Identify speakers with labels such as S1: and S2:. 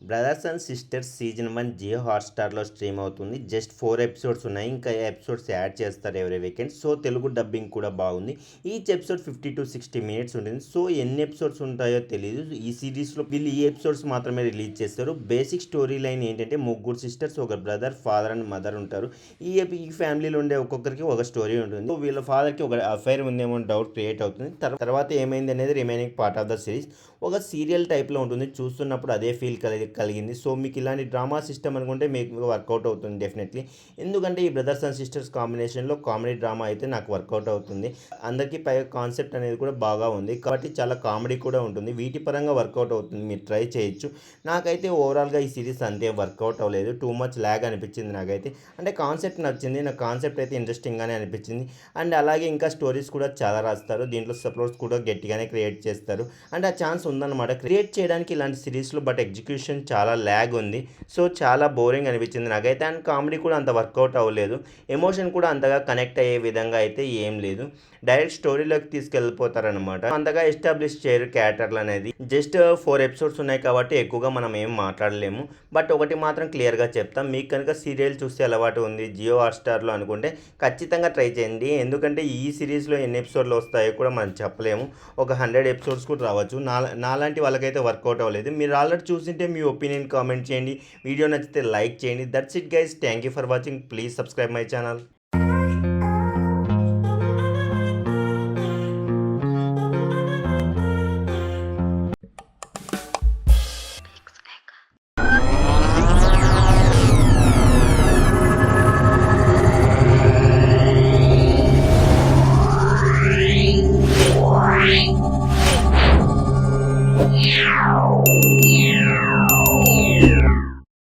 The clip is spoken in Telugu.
S1: Brothers and sisters season 1 Jio హాట్‌స్టార్‌లో స్ట్రీమ్ అవుతుంది. జస్ట్ 4 ఎపిసోడ్స్ ఉన్నాయి. ఇంకా ఎపిసోడ్స్ యాడ్ చేస్తారు every weekend. So, Telugu dubbing కూడా బాగుంది. ఈచ్ ఎపిసోడ్ 50-60 మినిట్స్ ఉంటుంది. సో, ఎన్ని ఎపిసోడ్స్ ఉంటాయో తెలీదు. ఈ సిరీస్‌లో వీళ్ళు ఈ ఎపిసోడ్స్ మాత్రమే రిలీజ్ చేస్తారు. బేసిక్ స్టోరీ లైన్ ఏంటంటే ముగ్గురు సిస్టర్స్, ఒక బ్రదర్, ఫాదర్ అండ్ మదర్ ఉంటారు. ఈ ఫ్యామిలీలో ఉండే ఒక్కొక్కరికి ఒక స్టోరీ ఉంటుంది. సో, వీళ్ళ ఫాదర్‌కి ఒక అఫైర్ ఉందేమో అని డౌట్ క్రియేట్ అవుతుంది. తర్వాత ఏమైంది అనేది remaining part of the series. ఒక సీరియల్ టైప్‌లో ఉంటుంది. చూస్తున్నప్పుడు అదే ఫీల్ కలిగింది. సో, మీకు ఇలాంటి డ్రామా సిస్టమ్ అనుకుంటే మీకు వర్కౌట్ అవుతుంది డెఫినెట్లీ. ఎందుకంటే ఈ బ్రదర్స్ అండ్ సిస్టర్స్ కాంబినేషన్‌లో కామెడీ డ్రామా అయితే నాకు వర్కౌట్ అవుతుంది. అందరికీ పైగా కాన్సెప్ట్ అనేది కూడా బాగా ఉంది. కాబట్టి చాలా కామెడీ కూడా ఉంటుంది. వీటి పరంగా వర్కౌట్ అవుతుంది. మీరు ట్రై చేయొచ్చు. నాకైతే ఓవరాల్‌గా ఈ సిరీస్ అంతే వర్కౌట్ అవ్వలేదు. టూ మచ్ ల్యాగ్ అనిపించింది నాకైతే. అంటే కాన్సెప్ట్ నచ్చింది. నాకు కాన్సెప్ట్ అయితే ఇంట్రెస్టింగ్‌గానే అనిపించింది. అండ్ అలాగే ఇంకా స్టోరీస్ కూడా చాలా రాస్తారు. దీంట్లో సపోర్ట్స్ కూడా గట్టిగానే క్రియేట్ చేస్తారు. అండ్ ఆ ఛాన్స్ ఉందన్నమాట క్రియేట్ చేయడానికి ఇలాంటి సిరీస్‌లో. బట్ ఎగ్జిక్యూషన్ చాలా ల్యాగ్ ఉంది. సో, చాలా బోరింగ్ అనిపించింది నాకైతే. అండ్ కామెడీ కూడా అంత వర్కౌట్ అవ్వలేదు. ఎమోషన్ కూడా అంతగా కనెక్ట్ అయ్యే విధంగా అయితే ఏం లేదు. డైరెక్ట్ స్టోరీలోకి తీసుకెళ్ళిపోతారనమాట. అంతగా ఎస్టాబ్లిష్ చేయరు క్యారెక్టర్లు అనేది. జస్ట్ 4 ఎపిసోడ్స్ ఉన్నాయి కాబట్టి ఎక్కువగా మనం ఏం మాట్లాడలేము. బట్ ఒకటి మాత్రం క్లియర్‌గా చెప్తాం. మీకు కనుక సీరియల్ చూసే అలవాటు ఉంది జియో హాట్‌స్టార్‌లో అనుకుంటే ఖచ్చితంగా ట్రై చేయండి. ఎందుకంటే ఈ సిరీస్‌లో ఎన్ని ఎపిసోడ్లు వస్తాయో కూడా మనం చెప్పలేము. ఒక 100 ఎపిసోడ్స్ కూడా రావచ్చు. నాలాంటి వాళ్ళకైతే వర్కౌట్ అవ్వలేదు. మీరు ఆల్రెడీ చూసింటే మీ ఒపీనియన్ కామెంట్ చేయండి. వీడియో నచ్చితే లైక్ చేయండి. That's it guys. Thank you for watching. Please subscribe my channel.